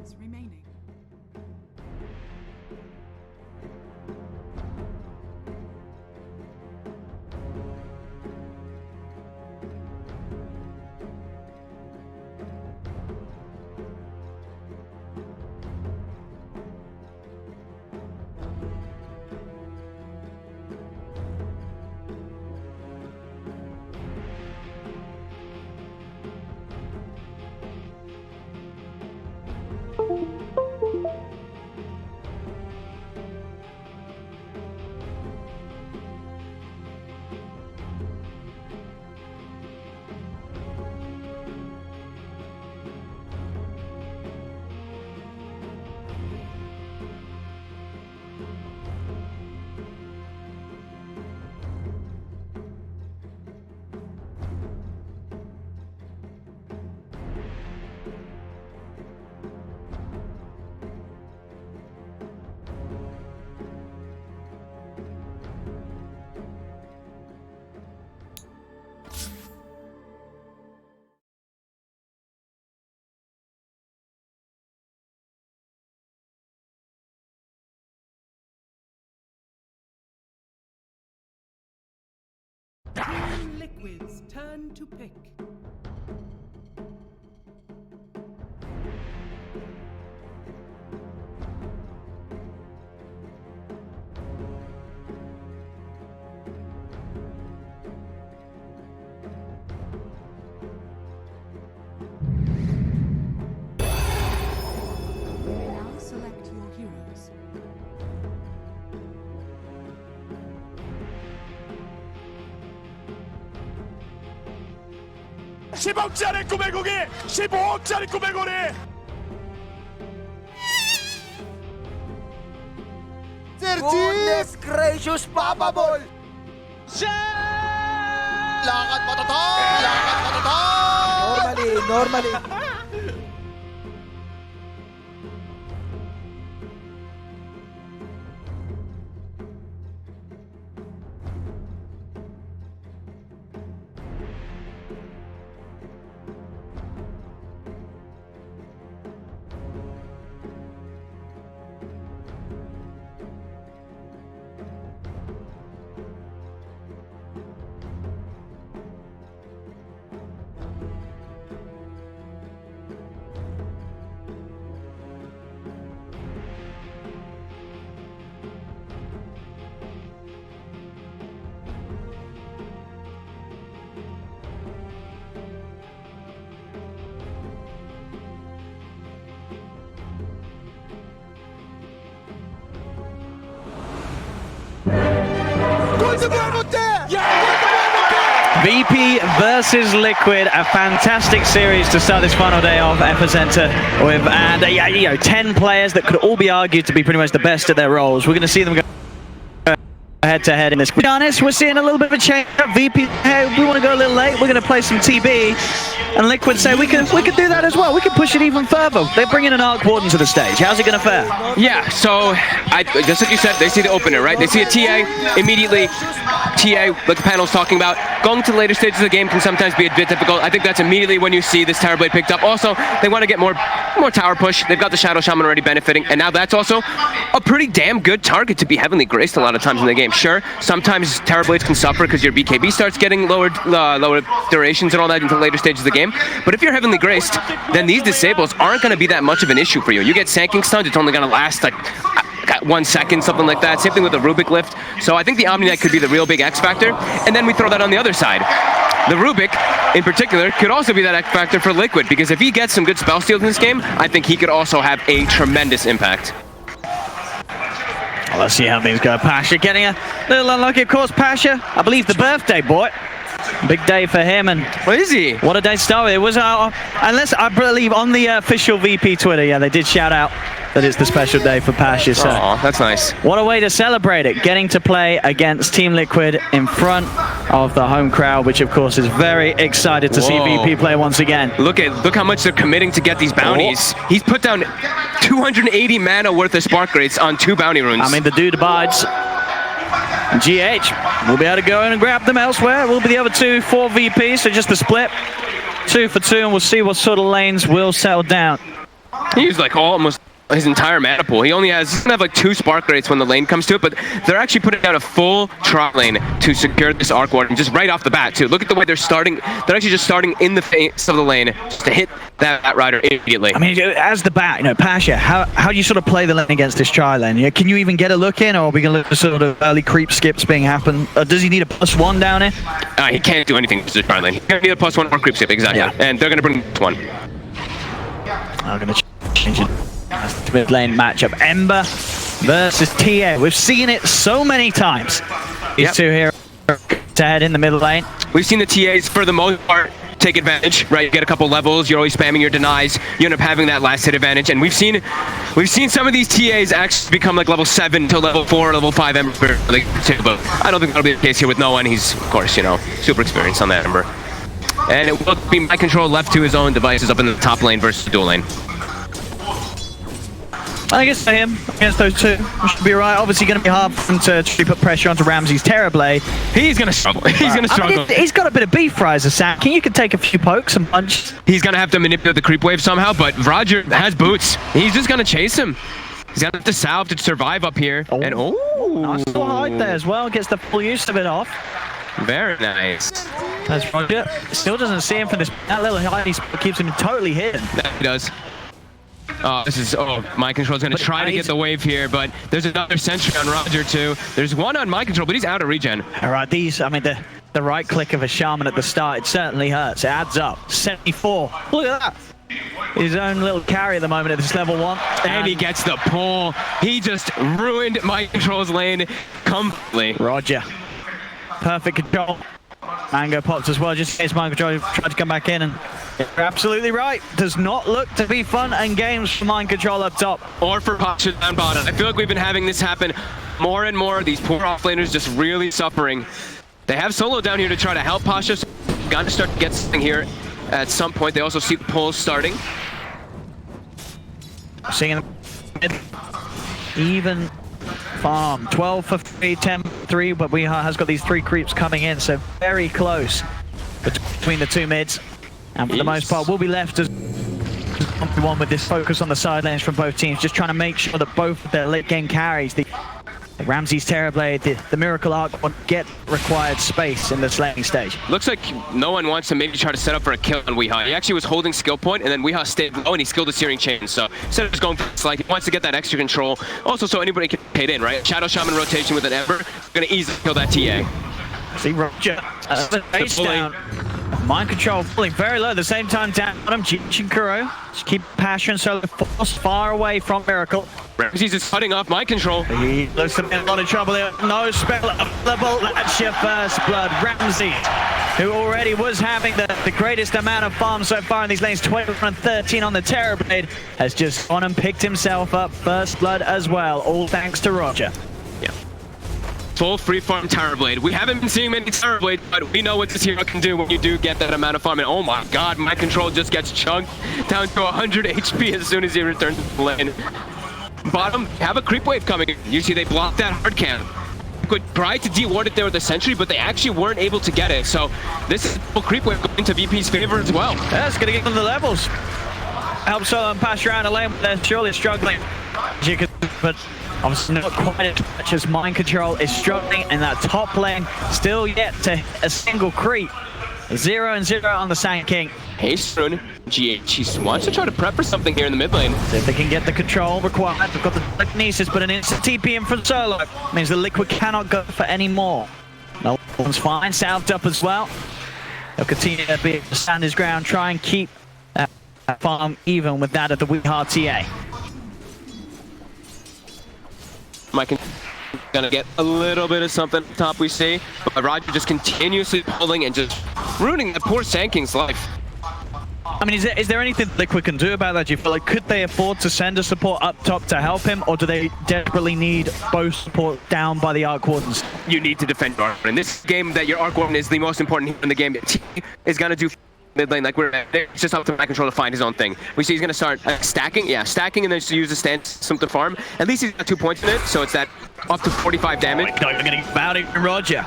seconds remaining. Team Liquid's turn to pick. Now select your heroes. (10억짜리) 꿈의 고기, 15억짜리 꿈의 고리. Goodness gracious, Papa Ball! Lakad mo to! Lakad mo to! Normally. VP versus Liquid, a fantastic series to start this final day of EPICENTER with, and 10 players that could all be argued to be pretty much the best at their roles. We're going to see them go head-to-head in this. To be honest, we're seeing a little bit of a change up. VP, hey, we want to go a little late. We're going to play some TB, and Liquid say we can do that as well. We can push it even further. They're bringing an Arc Warden to the stage. How's it going to fare? Yeah, so just like you said, they see the opener, right? They see a TA immediately. TA, like the panel's talking about, going to the later stages of the game can sometimes be a bit difficult. I think that's immediately when you see this Tower Blade picked up. Also, they want to get more tower push. They've got the Shadow Shaman already benefiting, and now that's also a pretty damn good target to be heavenly graced a lot of times in the game. Sure, sometimes Tower Blades can suffer because your BKB starts getting lower durations and all that into the later stages of the game. But if you're heavenly graced, then these disables aren't going to be that much of an issue for you. You get Sanking stunned, it's only going to last like 1 second, something like that. Same thing with the Rubik lift. So I think the Omni Knight could be the real big X factor. And then we throw that on the other side. The Rubik, in particular, could also be that X factor for Liquid, because if he gets some good spell steals in this game, I think he could also have a tremendous impact. Well, let's see how things go. Pasha getting a little unlucky, of course. Pasha, I believe the birthday boy. Big day for him, and what is he? What a day to start with. It was unless I believe on the official VP Twitter, yeah, they did shout out that it's the special day for Pasha. So aww, that's nice. What a way to celebrate it, getting to play against Team Liquid in front of the home crowd, which of course is very excited to see VP play once again. Look how much they're committing to get these bounties. He's put down 280 mana worth of Spark Grates on 2 bounty runes. I mean, the dude abides. GH will be able to go in and grab them elsewhere. Will be the other 2 for VP, so just the split. 2 for 2, and we'll see what sort of lanes will settle down. He used like almost his entire mana pool. He doesn't have like 2 spark rates when the lane comes to it, but they're actually putting down a full trot lane to secure this Arc Warden just right off the bat too. Look at the way they're starting. They're actually just starting in the face of the lane just to hit that rider immediately. I mean, as the bat, Pasha, how do you sort of play the lane against this tri lane? Yeah, can you even get a look in, or are we going to look at sort of early creep skips being happen? Does he need a +1 down here? He can't do anything to the tri lane. He's going to need a +1 or creep skip, exactly. Yeah. And they're going to bring +1. I'm going to change it. Mid lane matchup. Ember versus TA. We've seen it so many times. These two here to head in the middle lane. We've seen the TAs for the most part take advantage, right? You get a couple levels, you're always spamming your denies, you end up having that last hit advantage, and we've seen some of these TAs actually become like level 7 to level 4, level 5 Ember, but I don't think that'll be the case here with no one. He's, of course, super experienced on that Ember. And it will be my control left to his own devices up in the top lane versus the dual lane. I guess for him, against those two, we should be right. Obviously going to be hard for him to put pressure onto Ramsey's Terrorblade. He's going to struggle. He's going to struggle. I mean, he's got a bit of beef fries as Sack. You could take a few pokes and punch. He's going to have to manipulate the creep wave somehow, but Roger has boots. He's just going to chase him. He's going to have to salve to survive up here. Oh. And Nice little hide there as well. Gets the full use of it off. Very nice. As Roger still doesn't see him from this. That little hide keeps him totally hidden. He does. Mind Control's going to try to get the wave here, but there's another sentry on Roger too. There's one on Mind Control, but he's out of regen. All right, the right click of a Shaman at the start, it certainly hurts. It adds up. 74. Look at that. His own little carry at the moment at this level 1. And he gets the pull. He just ruined Mind Control's lane completely. Roger. Perfect control. Mango pops as well, just in case Mind Control tried to come back in, and you're absolutely right. Does not look to be fun and games for Mind Control up top. Or for Pasha down bottom. I feel like we've been having this happen more and more. These poor offlaners just really suffering. They have Solo down here to try to help Pasha, so got to start to get something here at some point. They also see the pulls starting. Seeing even farm 12 for 3, 10 for 3, but we has got these 3 creeps coming in, so very close between the 2 mids, and for the most part we'll be left as one with this focus on the side lanes from both teams, just trying to make sure that both of their late game carries, the Ramsey's Terrorblade, the Miracle Arc, will get required space in this laning stage. Looks like no one wants to maybe try to set up for a kill on Weehaw. He actually was holding skill point, and then Weehaw stayed low, and he skilled the Searing Chain. So instead of just going for the slide, he wants to get that extra control. Also, so anybody can hit in, right? Shadow Shaman rotation with an Ember, going to easily kill that TA. See Roger, face down. Mind Control falling very low at the same time down on him. Jinkuro, just keep Passion so force far away from Miracle. Ramsey's just cutting off Mind Control. He looks to be in a lot of trouble here. No spell available. That's your first blood. Ramsey, who already was having the greatest amount of farm so far in these lanes, 12 and 13 on the Terrorblade, has just gone and picked himself up first blood as well, all thanks to Roger. Yeah. Full free farm Terrorblade. We haven't been seeing many Terrorblade, but we know what this hero can do when you do get that amount of farm. And oh my god, Mind Control just gets chunked down to 100 HP as soon as he returns to the lane. Bottom, have a creep wave coming. You see they blocked that hard cam. Could try to de-ward it there with a sentry, but they actually weren't able to get it. So this is a creep wave going to VP's favor as well. That's going to get them the levels. Help Solo and pass around a lane, but they're surely struggling. But obviously not quite as much as Mind Control is struggling in that top lane. Still yet to a single creep. 0-0 on the Sand King. Hey, Strun. GH, he wants to try to prep for something here in the mid lane. So if they can get the control required, they've got the telekinesis, but an instant TP in from Solo means the Liquid cannot go for any more. No one's fine, salved up as well. They'll continue to stand his ground, try and keep that farm even with that of the Weehaw TA. Mike gonna get a little bit of something up top we see, but Roger just continuously pulling and just ruining the poor Sand King's life. I mean, is there anything Liquid can do about that? Do you feel like, could they afford to send a support up top to help him, or do they desperately need both support down by the Arc Wardens? You need to defend your Arc Warden. In this game, that your Arc Warden is the most important hero in the game. T is gonna do mid lane like we're there. It's just up to Mind Control to find his own thing. We see he's gonna start stacking, stacking, and then just use the stance something to farm. At least he's got 2 points in it, so it's that up to 45 damage. Oh, you're getting bounty from Roger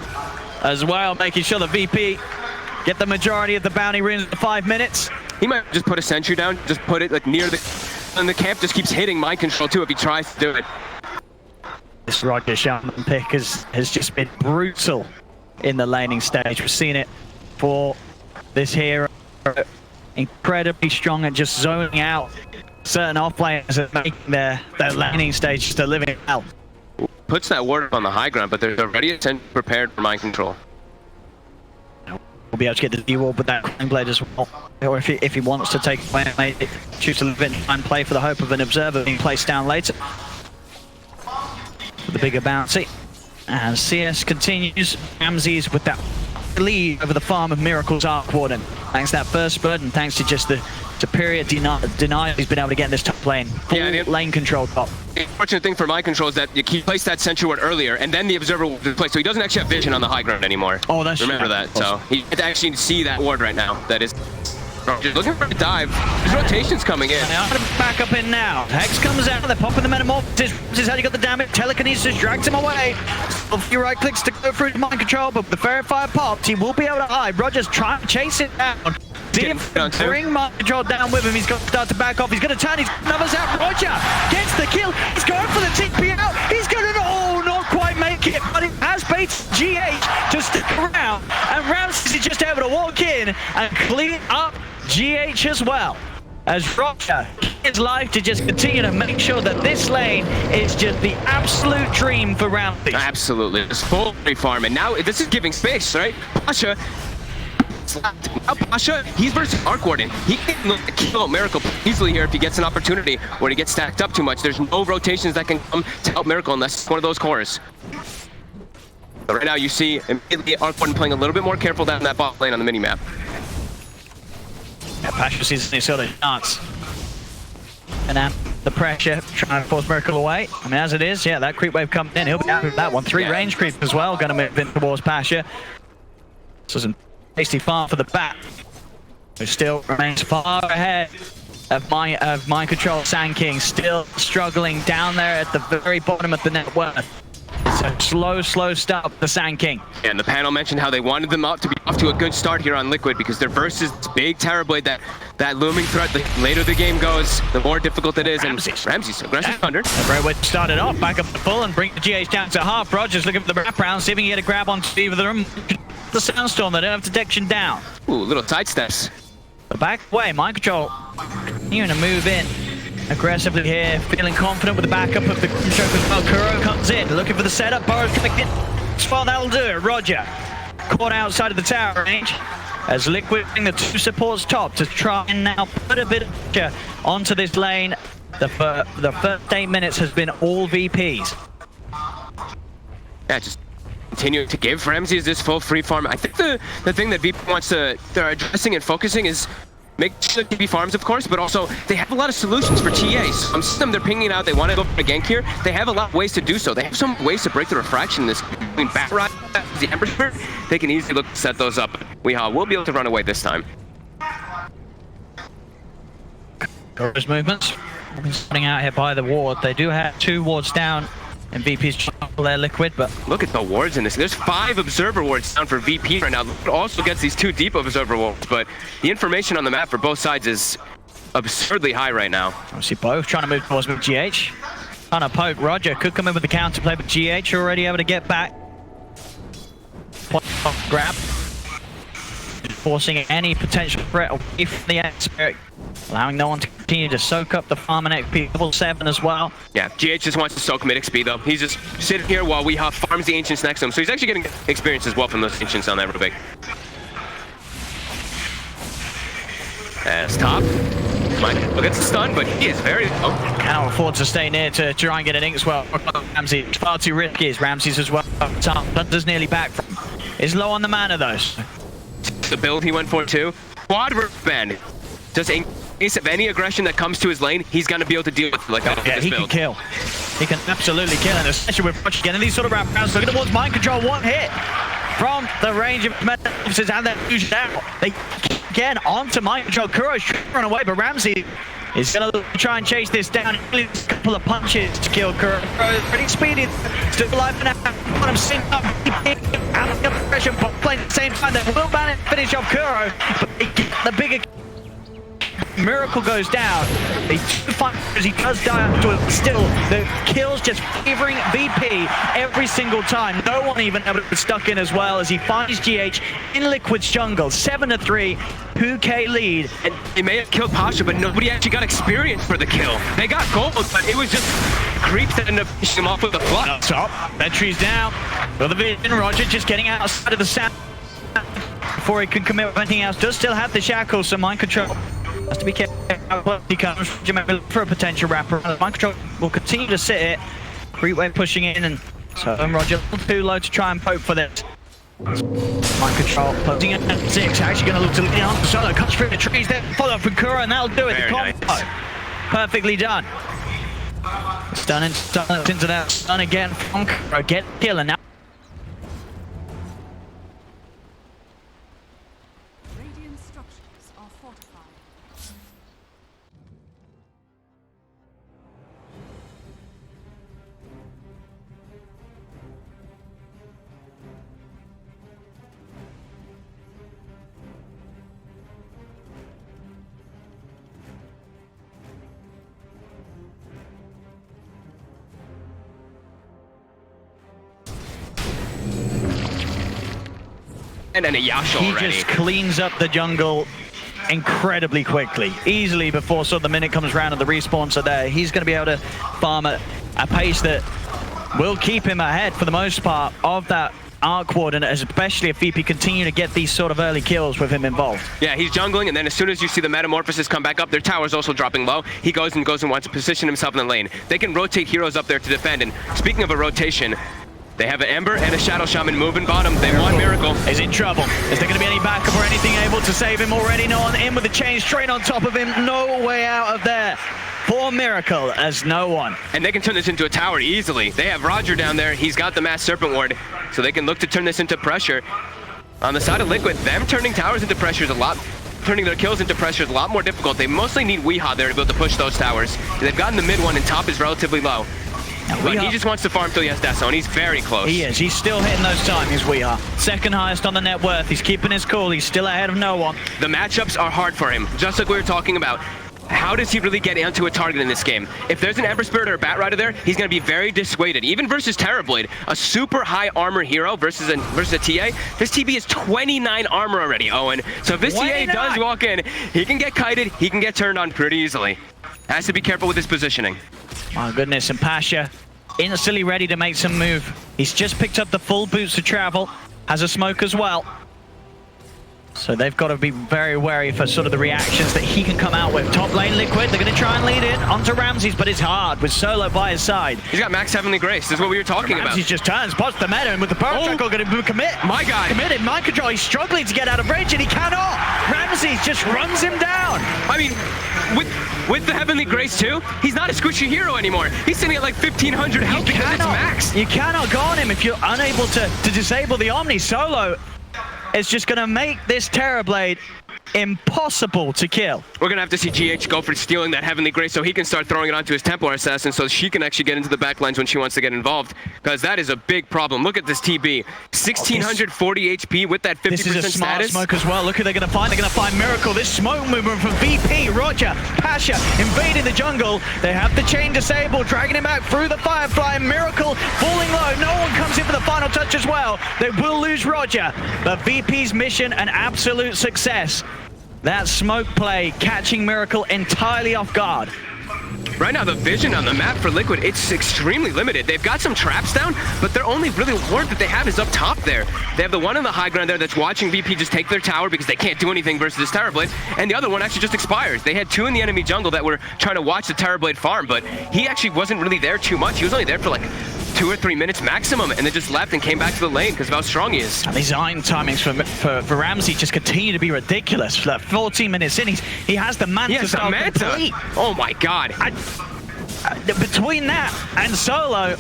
as well, making sure the VP get the majority of the bounty runes in 5 minutes. He might just put a sentry down, just put it like near the and the camp just keeps hitting mind control too if he tries to do it. This Roger Shaman pick has just been brutal in the laning stage. We've seen it for this hero. Incredibly strong at just zoning out certain offlaners and making their laning stage just a living hell. Puts that ward on the high ground, but there's already a tent prepared for mind control. We'll be able to get the D-wall with that Crane Blade as well. Or if he wants to take away, maybe choose to live it and play for the hope of an observer being placed down later. With the bigger bouncy. And CS continues. Ramses with that lead over the farm of Miracle's Arc Warden. Thanks to that first bird and thanks to just the superior denial he's been able to get in this top lane. Full lane control top. The unfortunate thing for mind control is that you place that sentry ward earlier and then the observer will be placed, so he doesn't actually have vision on the high ground anymore. Oh, that's Remember that, so he can't actually see that ward right now. That is just looking for a dive. His rotation's coming in. Now back up in now. Hex comes out, they're popping the Metamorphosis. This is how you got the damage. Telekinesis drags him away. A few right clicks to go through mind control, but the Fairy Fire popped. He will be able to hide. Roger's trying to chase it down. See him bring mind control down with him. He's got to start to back off. He's going to turn his numbers out. Roger gets the kill. He's going for the TP out. He's going to not quite make it, but he has baited GH to stick around. And Ramses is just able to walk in and clean up GH as well. As Roger his life to just continue to make sure that this lane is just the absolute dream for Ramses. Absolutely. It's full free farm, and now this is giving space, right? Pasha. Now Pasha, he's versus Arc Warden. He can kill out Miracle easily here if he gets an opportunity. When he gets stacked up too much, there's no rotations that can come to help Miracle unless it's one of those cores. But right now you see immediately Arc Warden playing a little bit more careful down that bot lane on the minimap. Yeah, Pasha sees any sort of chance. And now the pressure, trying to force Miracle away. I mean, as it is, yeah, that creep wave coming in. He'll be happy with that one. 3 range creep as well, going to move in towards Pasha. This isn't tasty far for the bat, who still remains far ahead of mind control. Sand King still struggling down there at the very bottom of the net worth. It's a slow start for the Sand King. And the panel mentioned how they wanted them to be off to a good start here on Liquid because their versus big Terrorblade, that looming threat. The later the game goes, the more difficult it is. Ramses aggressive under. A great way to start it off. Back up the full and bring the GH down to half. Rogers looking for the wraparound, see if he can get a grab on Steve of the room. The Sandstorm, they don't have detection down. Ooh, little side steps. The back way, mind control continuing to move in aggressively here, feeling confident with the backup of the choke as well. Kuro comes in, looking for the setup. Burrow's gonna get well, that'll do it. Roger caught outside of the tower range as Liquid bring the 2 supports top to try and now put a bit of pressure onto this lane. The first 8 minutes has been all VPs. Yeah, just continuing to give Ramses this full free farm. I think the thing that VP they're addressing and focusing is make sure that VP farms, of course, but also they have a lot of solutions for TAs. Some they're pinging out, they want to go for a gank here. They have a lot of ways to do so. They have some ways to break the refraction in this between Batride and the Ember Spirit. They can easily look to set those up. We'll be able to run away this time. Kuro's movements starting out here by the ward. They do have 2 wards down. And VP's trouble there, Liquid, but look at the wards in this. There's 5 observer wards down for VP right now. Liquid also gets these 2 deep observer wards, but the information on the map for both sides is absurdly high right now. Obviously both trying to move towards with GH. Trying to poke. Roger could come in with the counter play, but GH already able to get back. Point grab. Forcing any potential threat away from the Spirit. Allowing no one to continue to soak up the farm and XP level 7 as well. Yeah, GH just wants to soak mid XP though. He's just sitting here while we have farms the Ancients next to him. So he's actually getting experience as well from those Ancients on that Rubik. As top. Might gets the stun, but he is very low. Cannot afford to stay near to try and get an ink as well. Ramses far too risky as Ramses as well. Thunder's nearly back from. Is low on the mana though. The build he went for too. Quad band. Just in case of any aggression that comes to his lane, he's going to be able to deal with it like that. Yeah, he can kill. He can absolutely kill, and especially with Roger getting these sort of rounds. Looking towards mind control, 1 hit from the range of Metamorphosis and that fusion out. They again onto mind control. Kuro's trying to run away, but Ramsey is going to try and chase this down. He needs a couple of punches to kill Kuro. Pretty speedy, still alive now. Want him synced up. Out of pressure, but playing at the same time. They will ban it, finish off Kuro, but they get the bigger Miracle goes down. He does die afterwards. Still, the kills just favoring VP every single time. No one even able to be stuck in as well as he finds GH in Liquid's jungle. 7-3, 2K lead. And they may have killed Pasha, but nobody actually got experience for the kill. They got gold, but it was just creeps that ended up finishing him off with a flood. Up top, Betry's down. Well, the vision, Roger just getting outside of the sound before he can commit with anything else. Does still have the shackles, so mind control has to be careful. He comes for a potential wrapper. Mind control will continue to sit it. Creepwave pushing in, and so Roger too low to try and poke for this. Mind control closing in at 6. Actually going to look to lead on. Solo cuts through the trees there. Follow up from Kura, and that'll do it. Very the combo. nice. Perfectly done. Stun into that stun again from Kura. Get kill, and now Radiant structures are fortified. And then a Yasha he already. just cleans up the jungle incredibly quickly, easily before sort of the minute comes around and the respawns are there. He's going to be able to farm at a pace that will keep him ahead for the most part of that Arc Warden, especially if VP continue to get these sort of early kills with him involved. Yeah, he's jungling, and then as soon as you see the Metamorphosis come back up, their tower's also dropping low. He goes and wants to position himself in the lane. They can rotate heroes up there to defend, and speaking of a rotation, they have an Ember and a Shadow Shaman moving bottom. They want Miracle. Is in trouble. Is there going to be any backup or anything able to save him already? No one in with the chain straight on top of him. No way out of there for Miracle as no one. And they can turn this into a tower easily. They have Roger down there. He's got the Mass Serpent Ward, so they can look to turn this into pressure. On the side of Liquid, them turning towers into pressure is a lot. Turning their kills into pressure is a lot more difficult. They mostly need Weehaw there to be able to push those towers. They've gotten the mid one, and top is relatively low. But he just wants to farm till he has Death Zone. He's very close. He is. He's still hitting those timings, we are. Second highest on the net worth. He's keeping his cool. He's still ahead of no one. The matchups are hard for him, just like we were talking about. How does he really get onto a target in this game? If there's an Ember Spirit or a Bat Rider there, he's going to be very dissuaded. Even versus Terrorblade, a super high armor hero versus a TA, this TB is 29 armor already, Owen. So if this 29. TA does walk in, he can get kited, he can get turned on pretty easily. Has to be careful with his positioning. My goodness, and Pasha instantly ready to make some move. He's just picked up the full boots to travel, has a smoke as well. So they've got to be very wary for sort of the reactions that he can come out with. Top lane Liquid, they're going to try and lead in onto Ramses, but it's hard with Solo by his side. He's got max Heavenly Grace, this is what we were talking about. Ramses just turns, spots the meta, and with the power tackle going to commit. My God. Committed, mind control, he's struggling to get out of range and he cannot. Ramses just runs him down. I mean, with the Heavenly Grace too, he's not a squishy hero anymore. He's sitting at like 1500 health because it's max. You cannot go on him if you're unable to disable the Omni. Solo is just going to make this Terrorblade impossible to kill. We're going to have to see GH go for stealing that Heavenly Grace so he can start throwing it onto his Templar Assassin so she can actually get into the backlines when she wants to get involved, because that is a big problem. Look at this TB. 1640 HP with that 50% This is a smart status. smoke as well. Look who they're going to find. They're going to find Miracle. This smoke movement from VP, Roger, Pasha invading the jungle. They have the chain disabled, dragging him back through the Firefly. Miracle falling low. No one comes in for the final touch as well. They will lose Roger, but VP's mission an absolute success. That smoke play catching Miracle entirely off guard. Right now, the vision on the map for Liquid, it's extremely limited. They've got some traps down, but their only really ward that they have is up top there. They have the one on the high ground there that's watching VP just take their tower because they can't do anything versus this Terrorblade, and the other one actually just expires. They had two in the enemy jungle that were trying to watch the Terrorblade farm, but he actually wasn't really there too much. He was only there for like 2 or 3 minutes maximum, and then just left and came back to the lane because of how strong he is. And these iron timings for Ramsey just continue to be ridiculous. For like 14 minutes in, he has the Manta. He has the Manta. Oh my God. Between that and Solo,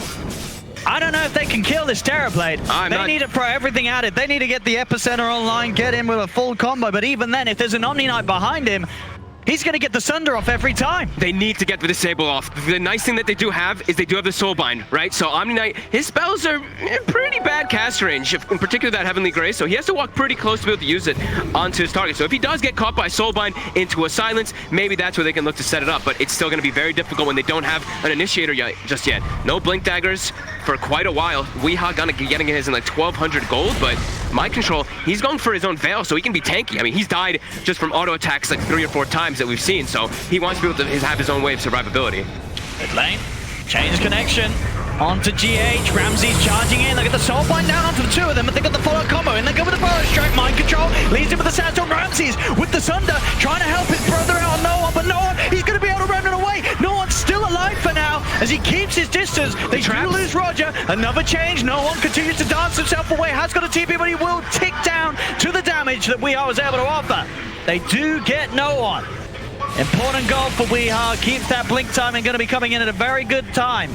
I don't know if they can kill this Terrorblade. They need to throw everything at it. They need to get the Epicenter online, get in with a full combo. But even then, if there's an Omni Knight behind him, he's going to get the Sunder off every time. They need to get the Disable off. The nice thing that they do have is they do have the Soulbind, right? So Omni Knight, his spells are in pretty bad cast range, in particular that Heavenly Grace, so he has to walk pretty close to be able to use it onto his target. So if he does get caught by Soulbind into a silence, maybe that's where they can look to set it up, but it's still going to be very difficult when they don't have an initiator just yet. No Blink Daggers for quite a while. Weehaw gonna be getting his in like 1,200 gold, but Mind Control, he's going for his own Veil, so he can be tanky. I mean, he's died just from auto attacks like 3 or 4 times that we've seen, so he wants to be able to have his own way of survivability. Mid lane, change connection. Onto GH, Ramsey's charging in. They get the Soulbind down onto the 2 of them, but they got the follow-up combo, and they go with the follow strike. Mind Control leads him with the Sandstorm. Ramsey's with the Sunder, trying to help his brother out on Noah, but Noah, he's going to be able to run away. Noah's still alive for now, as he keeps his distance. They do lose Roger. Another change. Noah continues to dance himself away. Has got a TP, but he will tick down to the damage that Weehaw was able to offer. They do get Noah. Important goal for Weehaw. Keeps that blink timing, going to be coming in at a very good time.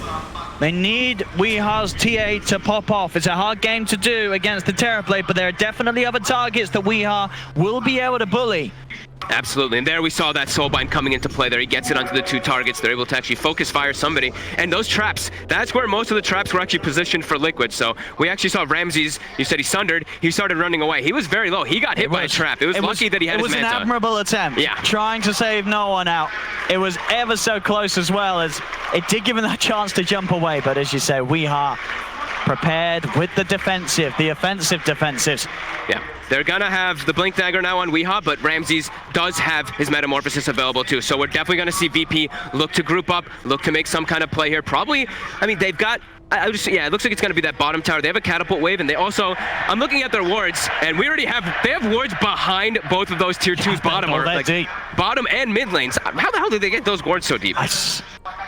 They need Weehaw's TA to pop off. It's a hard game to do against the Terrorblade, but there are definitely other targets that Weehaw will be able to bully. Absolutely, and there we saw that Soulbind coming into play there. He gets it onto the 2 targets. They're able to actually focus fire somebody. And those traps, that's where most of the traps were actually positioned for Liquid. So we actually saw Ramsey's, you said he sundered, he started running away. He was very low. He got hit by a trap. It was lucky that he had his Manta. It was an admirable attempt. Yeah. Trying to save no one out. It was ever so close as well, as it did give him that chance to jump away. But as you say, Weehaw prepared with the defensive, the offensive defensives. Yeah. They're gonna have the Blink Dagger now on Weehaw, but Ramsey's does have his Metamorphosis available too. So we're definitely gonna see VP look to group up, look to make some kind of play here. Probably, I mean, they've got, it looks like it's gonna be that bottom tower. They have a catapult wave, and they also, I'm looking at their wards, and we already have, they have wards behind both of those tier 2s bottom, or like deep. Bottom and mid lanes. How the hell did they get those wards so deep?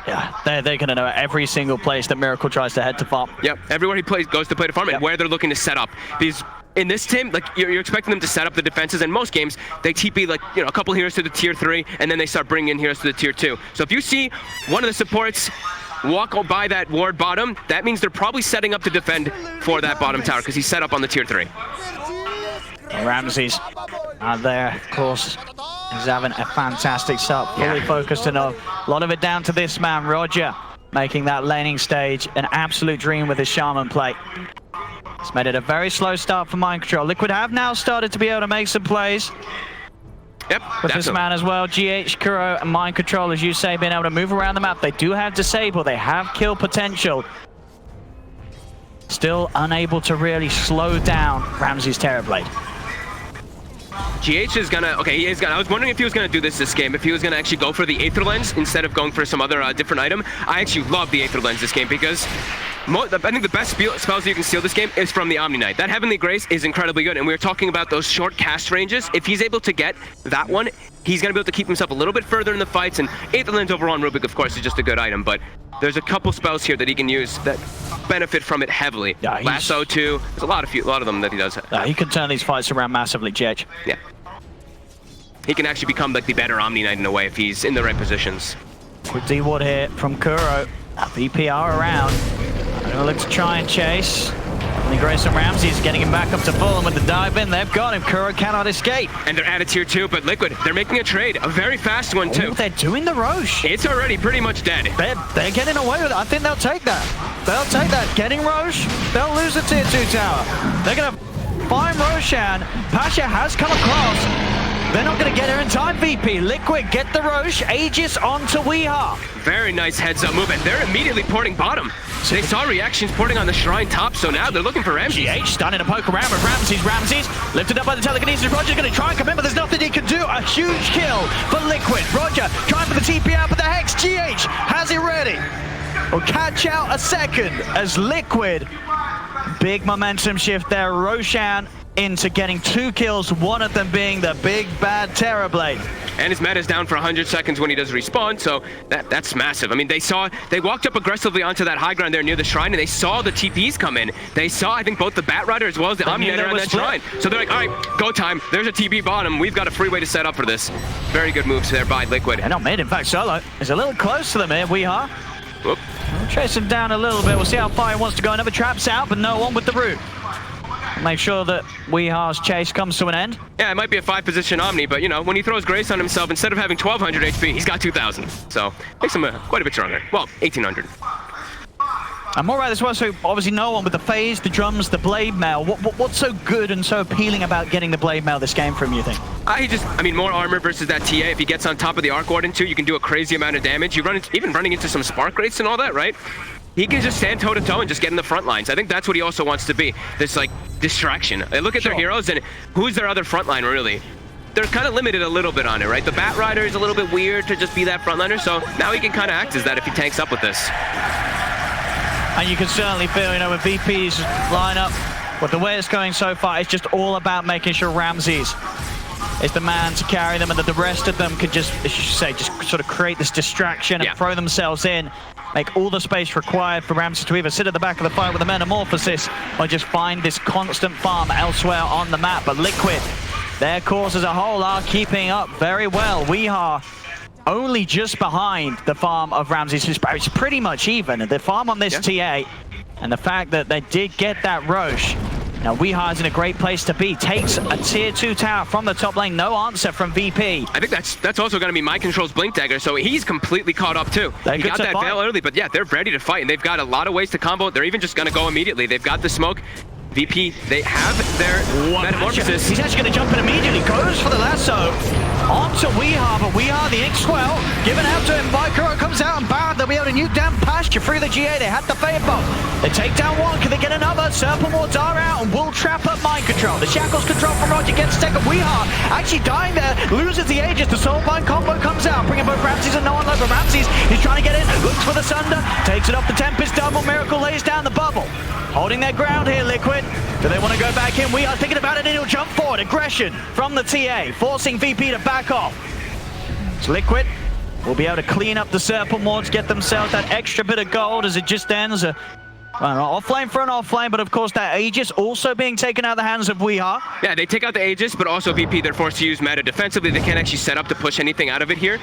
Yeah, they're gonna know every single place that Miracle tries to head to farm. Yep, everywhere he goes to play to farm, and where they're looking to set up. These, in this team, like you're expecting them to set up the defenses. In most games, they TP like a couple heroes to the tier 3, and then they start bringing in heroes to the tier 2. So if you see one of the supports walk by that ward bottom, that means they're probably setting up to defend for that bottom tower because he's set up on the tier 3. Ramsey's out there, of course. He's having a fantastic start, fully focused enough. A lot of it down to this man, Roger, making that laning stage an absolute dream with his Shaman play. It's made it a very slow start for Mind Control. Liquid have now started to be able to make some plays. Yep, with this man as well. GH, Kuro, and Mind Control, as you say, being able to move around the map. They do have Disable. They have kill potential. Still unable to really slow down Ramsey's Terrorblade. GH is gonna, he is gonna, I was wondering if he was gonna do this game, if he was gonna actually go for the Aether Lens instead of going for some other different item. I actually love the Aether Lens this game because I think the best spells you can steal this game is from the Omni Knight. That Heavenly Grace is incredibly good, and we were talking about those short cast ranges. If he's able to get that one, he's gonna be able to keep himself a little bit further in the fights, and Aether Lens over on Rubik, of course, is just a good item, but there's a couple spells here that he can use that benefit from it heavily. Yeah, Lasso too, there's a lot of them that he does. He can turn these fights around massively, GH. Yeah. He can actually become like the better Omni Knight in a way if he's in the right positions. With D-Ward here from Kuro. VPR around. Gonna look to try and chase. Only Grace and Ramsey is getting him back up to full, and with the dive in, they've got him. Kuro cannot escape. And they're at a tier 2, but Liquid, they're making a trade. A very fast one, too. They're doing the Roche. It's already pretty much dead. They're getting away with it. I think they'll take that. They'll take that. Getting Roche, they'll lose the tier 2 tower. They're gonna find Roshan. Pasha has come across. They're not going to get her in time, VP. Liquid, get the Roche. Aegis onto Weehaw. Very nice heads-up move, and they're immediately porting bottom. They saw reactions porting on the Shrine top, so now they're looking for Ramsey. GH starting to poke around, but Ramsey's lifted up by the telekinesis. Roger's going to try and come in, but there's nothing he can do. A huge kill for Liquid. Roger trying for the TP out, but the Hex. GH has it ready. Will catch out a second as Liquid. Big momentum shift there. Roshan into getting 2 kills, one of them being the big bad Terrorblade. And his meta's down for 100 seconds when he does respawn, so that's massive. I mean, they walked up aggressively onto that high ground there near the Shrine, and they saw the TPs come in. They saw, I think, both the Bat Rider as well as the Omni Knight around that Shrine. So they're like, all right, go time. There's a TP bottom. We've got a free way to set up for this. Very good moves there by Liquid. And not mid, in fact, Solo is a little close to them here, Weehaw. Whoop. We'll chase him down a little bit. We'll see how far he wants to go. Another trap's out, but no one with the root. make sure that Weehar's chase comes to an end. Yeah, it might be a 5-position Omni, but you know, when he throws Grace on himself, instead of having 1200 HP, he's got 2000. So makes him quite a bit stronger. Well, 1800. And more about this one, so obviously no one with the phase, the drums, the blade mail. What's so good and so appealing about getting the blade mail this game from, you think? I mean, more armor versus that TA. If he gets on top of the Arc Warden too, you can do a crazy amount of damage. You run into, even running into some Spark Wraiths and all that, right? He can just stand toe-to-toe and just get in the front lines. I think that's what he also wants to be, this like distraction. They look at their heroes and who's their other front line really? They're kind of limited a little bit on it, right? The Bat Rider is a little bit weird to just be that frontliner, so now he can kind of act as that if he tanks up with this. And you can certainly feel, you know, with VP's lineup, with the way it's going so far, it's just all about making sure Ramses is the man to carry them and that the rest of them could just, as you say, just sort of create this distraction and throw themselves in, make all the space required for Ramses to either sit at the back of the fight with the Metamorphosis or just find this constant farm elsewhere on the map. But Liquid, their course as a whole, are keeping up very well. Weehar only just behind the farm of Ramses. It's pretty much even. The farm on this TA and the fact that they did get that Roche. Now Weehar's in a great place to be. Takes a tier 2 tower from the top lane. No answer from VP. I think that's also going to be My Control's Blink Dagger, so he's completely caught up too. He got that veil early, but yeah, they're ready to fight, and they've got a lot of ways to combo. They're even just going to go immediately. They've got the smoke. VP, they have their Metamorphosis. He's actually going to jump in immediately. Goes for the lasso. Onto Weehar, but Weehar, the ink swell, given out to him. Vikoro comes out and bad. They'll be able to nuke down Pasture through the GA. They had the Fade Bomb. They take down one. Can they get another? Serpent Wards are out and will trap up Mind Control. The Shackles control from Roger gets taken. Weehar actually dying there. Loses the Aegis. The Soulbind combo comes out, bringing both Ramses and no one over. Ramses, he's trying to get in. Looks for the Sunder. Takes it off the Tempest. Double Miracle lays down the bubble. Holding their ground here, Liquid. Do they want to go back in? We are thinking about it, and he'll jump forward. Aggression from the TA, forcing VP to back off. So Liquid will be able to clean up the Serpent Wards, get themselves that extra bit of gold as it just ends. Offlane for an offlane, but of course that Aegis also being taken out of the hands of Weehar. Yeah, they take out the Aegis, but also VP, they're forced to use meta defensively. They can't actually set up to push anything out of it here.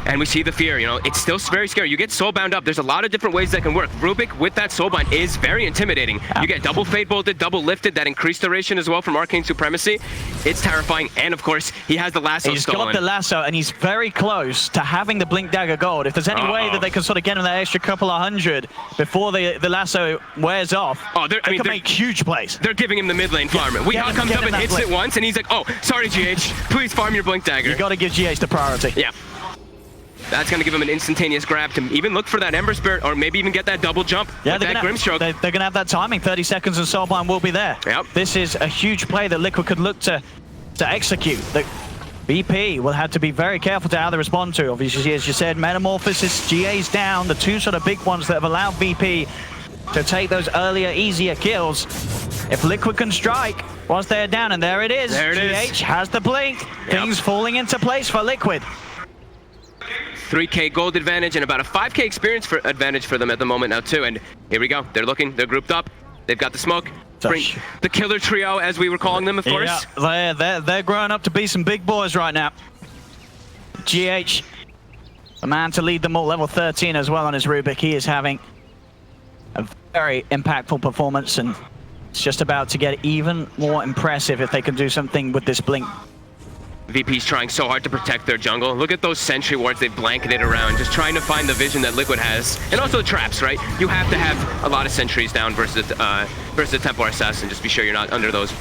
And we see the fear, you know, it's still very scary. You get soulbound up, there's a lot of different ways that can work. Rubik with that soulbind is very intimidating. You get double fade bolted, double lifted, that increased duration as well from Arcane Supremacy. It's terrifying, and of course, he has the lasso stolen. He's got the lasso, and he's very close to having the Blink Dagger gold. If there's any way that they can sort of get him that extra couple of hundred before the lasso wears off, they can make huge plays. They're giving him the mid lane farm. Weehar comes up and hits it once, and he's like, oh, sorry, GH, please farm your Blink Dagger. You got to give GH the priority. Yeah. That's going to give him an instantaneous grab to even look for that Ember Spirit, or maybe even get that double jump. Yeah, that Grimstroke. They're going to have that timing. 30 seconds and Soulbind will be there. Yep. This is a huge play that Liquid could look to execute. The BP will have to be very careful to how they respond to. Obviously, as you said, Metamorphosis, GA's down, the two sort of big ones that have allowed VP to take those earlier, easier kills. If Liquid can strike once they're down, and there it is. There it is. GH has the blink. Things falling into place for Liquid. 3K gold advantage and about a 5K experience advantage for them at the moment now too. And here we go. They're looking. They're grouped up. They've got the smoke. The killer trio, as we were calling them, of course. Yeah, they're growing up to be some big boys right now. GH, a man to lead them all, level 13 as well on his Rubik. He is having a very impactful performance, and it's just about to get even more impressive if they can do something with this blink. VP's trying so hard to protect their jungle. Look at those sentry wards they've blanketed around, just trying to find the vision that Liquid has. And also the traps, right? You have to have a lot of sentries down versus the Templar Assassin. Just be sure you're not under those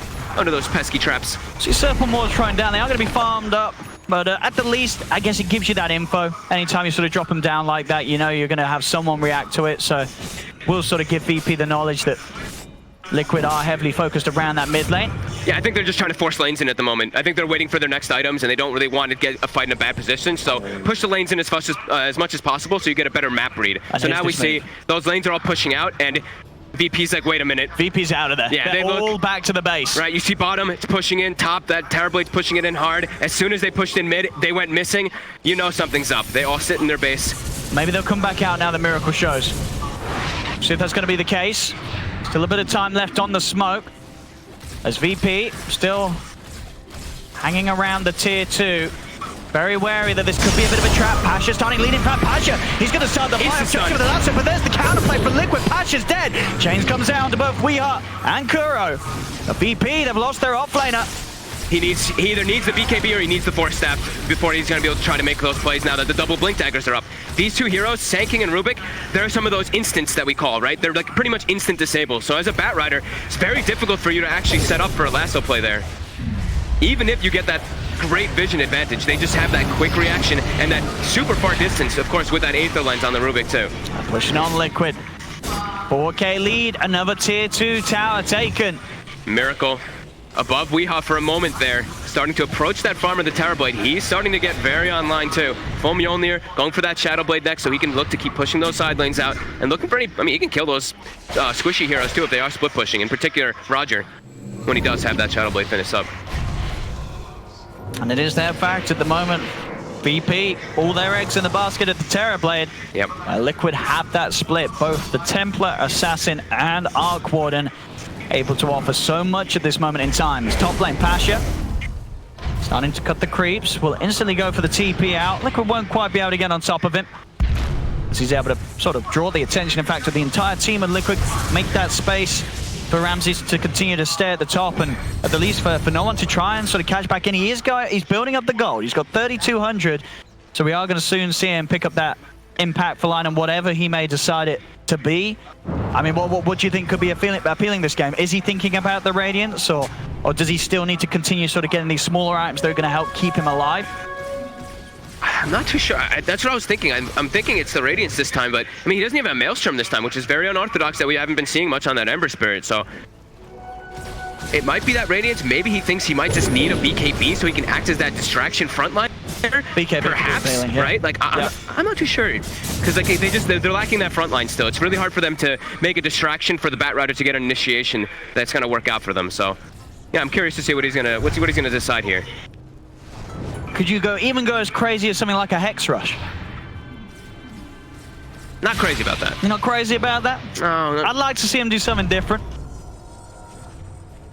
pesky traps. See Serpent Wards trying down. They are going to be farmed up. But at the least, I guess it gives you that info. Anytime you sort of drop them down like that, you know you're going to have someone react to it. So we'll sort of give VP the knowledge that Liquid are heavily focused around that mid lane. Yeah, I think they're just trying to force lanes in at the moment. I think they're waiting for their next items, and they don't really want to get a fight in a bad position. So push the lanes in as much as possible so you get a better map read. So now we see those lanes are all pushing out, and VP's like, wait a minute. VP's out of there. Yeah, they're all back to the base. Right, you see bottom, it's pushing in. Top, that Terrorblade's pushing it in hard. As soon as they pushed in mid, they went missing. You know something's up. They all sit in their base. Maybe they'll come back out now the Miracle shows. See if that's going to be the case. Still a bit of time left on the smoke. As VP still hanging around the tier 2. Very wary that this could be a bit of a trap. Pasha starting leading front. Pasha, he's going to start the fire objective with the last one, but there's the counterplay from Liquid. Pasha's dead. Chains comes down to both Weeha and Kuro. The VP, they've lost their offlaner. He either needs the BKB or he needs the Force Staff before he's going to be able to try to make those plays now that the double Blink Daggers are up. These two heroes, Sanking and Rubik, they're some of those instants that we call, right? They're like pretty much instant disable. So as a Bat Rider, it's very difficult for you to actually set up for a lasso play there. Even if you get that great vision advantage, they just have that quick reaction and that super far distance, of course, with that Aether Lens on the Rubik too. Pushing on Liquid. 4K lead, another tier 2 tower taken. Miracle above Weeha for a moment there, starting to approach that farm of the Tower Blade. He's starting to get very online too. Full Mjolnir going for that Shadow Blade next so he can look to keep pushing those side lanes out and looking for any, I mean, he can kill those squishy heroes too if they are split pushing, in particular Roger, when he does have that Shadow Blade finish up. And it is their fact at the moment. VP, all their eggs in the basket at the Terror Blade. Yep. Liquid have that split, both the Templar, Assassin, and Arc Warden, able to offer so much at this moment in time. It's top lane Pasha, starting to cut the creeps, will instantly go for the TP out. Liquid won't quite be able to get on top of him, as he's able to sort of draw the attention, in fact, of the entire team of Liquid, make that space for Ramses to continue to stay at the top, and at the least for no one to try and sort of catch back in. He's building up the gold. He's got 3,200, so we are going to soon see him pick up that impactful line and whatever he may decide it to be. I mean, what do you think could be appealing this game? Is he thinking about the Radiance, or does he still need to continue sort of getting these smaller items that are going to help keep him alive? I'm not too sure. That's what I was thinking. I'm thinking it's the Radiance this time, but I mean, he doesn't even have Maelstrom this time, which is very unorthodox that we haven't been seeing much on that Ember Spirit, so it might be that Radiance. Maybe he thinks he might just need a BKB so he can act as that distraction frontline. BKB perhaps, failing, yeah. right? Like, I'm not too sure, because like they're lacking that front line still. It's really hard for them to make a distraction for the Bat Rider to get an initiation that's gonna work out for them. So, yeah, I'm curious to see what he's gonna decide here. Could you even go as crazy as something like a Hex Rush? Not crazy about that. You're not crazy about that? No. I'd like to see him do something different.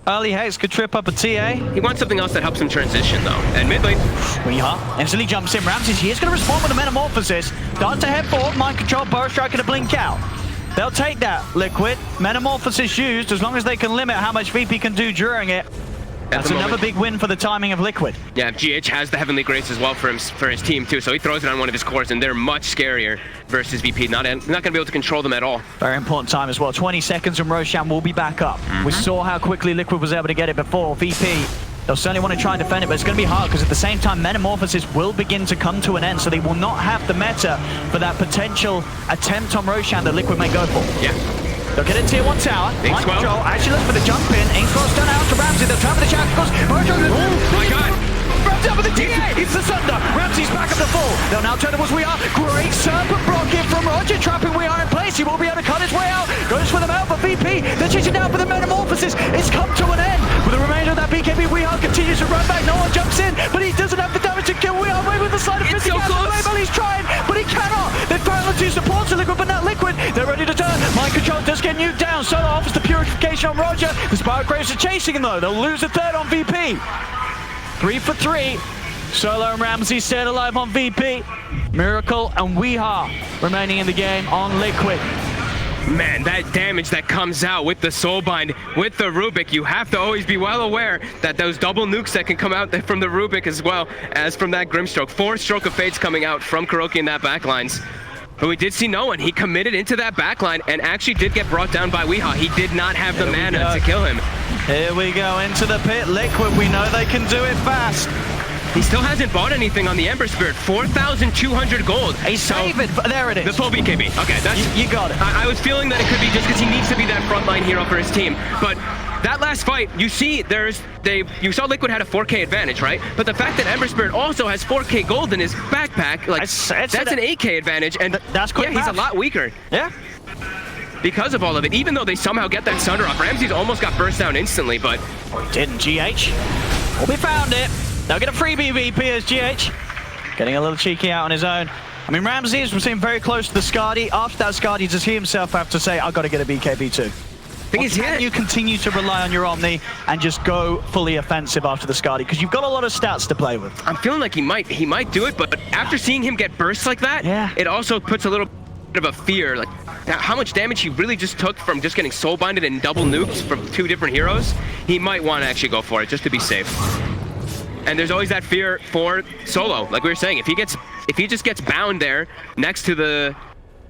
Early Hex could trip up a TA. He wants something else that helps him transition, though. And mid lane, Weeha instantly jumps in. Ramses, he is going to respond with a Metamorphosis. Starts to head forward. Mind Control, Burrow Striker to blink out. They'll take that, Liquid. Metamorphosis used, as long as they can limit how much VP can do during it. That's another big win for the timing of Liquid. Yeah, GH has the Heavenly Grace as well for his team too, so he throws it on one of his cores, and they're much scarier versus VP. Not going to be able to control them at all. Very important time as well. 20 seconds and Roshan will be back up. We saw how quickly Liquid was able to get it before. VP, they'll certainly want to try and defend it, but it's going to be hard because at the same time, Metamorphosis will begin to come to an end, so they will not have the meta for that potential attempt on Roshan that Liquid may go for. Yeah. They'll get a tier 1 tower. Mind Control actually look for the jump in. Ainscroll's done out to Ramsey. They'll trap the shackles. Oh my god! Ramsey up with the TA. It's the Sunder. Ramsey's back up the full. They'll now turn towards We Are. Great serpent block-in from Roger, trapping We Are in place. He will be able to cut his way out. Goes for the mount for VP. They're chasing down for the Metamorphosis. It's come to an end. With the remainder of that BKB, We Are continues to run back. No one jumps in, but he doesn't have the damage to kill We Are. Away with the side of so close. He's trying, but he cannot. They've found the 2 supports to Liquid, but not Liquid. They're ready to turn. Mind Control does get nuked down. Solo offers the purification on Roger. The Spirit Graves are chasing him though. They'll lose a third on VP. 3 for 3. Solo and Ramsey stayed alive on VP. Miracle and Weeha remaining in the game on Liquid. Man, that damage that comes out with the Soulbind, with the Rubik, you have to always be well aware that those double nukes that can come out from the Rubik as well as from that Grimstroke. 4 Stroke of Fates coming out from Kuroki in that backlines. But we did see no one. He committed into that backline and actually did get brought down by Weeha. He did not have the mana to kill him. Here we go into the pit. Liquid, we know they can do it fast. He still hasn't bought anything on the Ember Spirit. 4,200 gold. He's saving. There it is. The full BKB. Okay, that's you got it. I was feeling that it could be just because he needs to be that frontline hero for his team. But that last fight, you see, you saw Liquid had a 4K advantage, right? But the fact that Ember Spirit also has 4K gold in his backpack, like that's an 8K advantage, and that's quick. Yeah, he's a lot weaker. Yeah. Because of all of it, even though they somehow get that Sunder off, Ramsey's almost got burst down instantly, but didn't. GH. Well, we found it. They'll get a freebie VP as GH. Getting a little cheeky out on his own. I mean, Ramsey is sitting very close to the Skadi. After that Skadi, does he himself have to say, I've got to get a BKB too? Thing is, Can you continue to rely on your Omni and just go fully offensive after the Skadi? Because you've got a lot of stats to play with. I'm feeling like he might do it, but after seeing him get bursts like that, it also puts a little bit of a fear, like how much damage he really just took from just getting soul binded and double nukes from 2 different heroes. He might want to actually go for it just to be safe. And there's always that fear for solo, like we were saying. If he just gets bound there next to the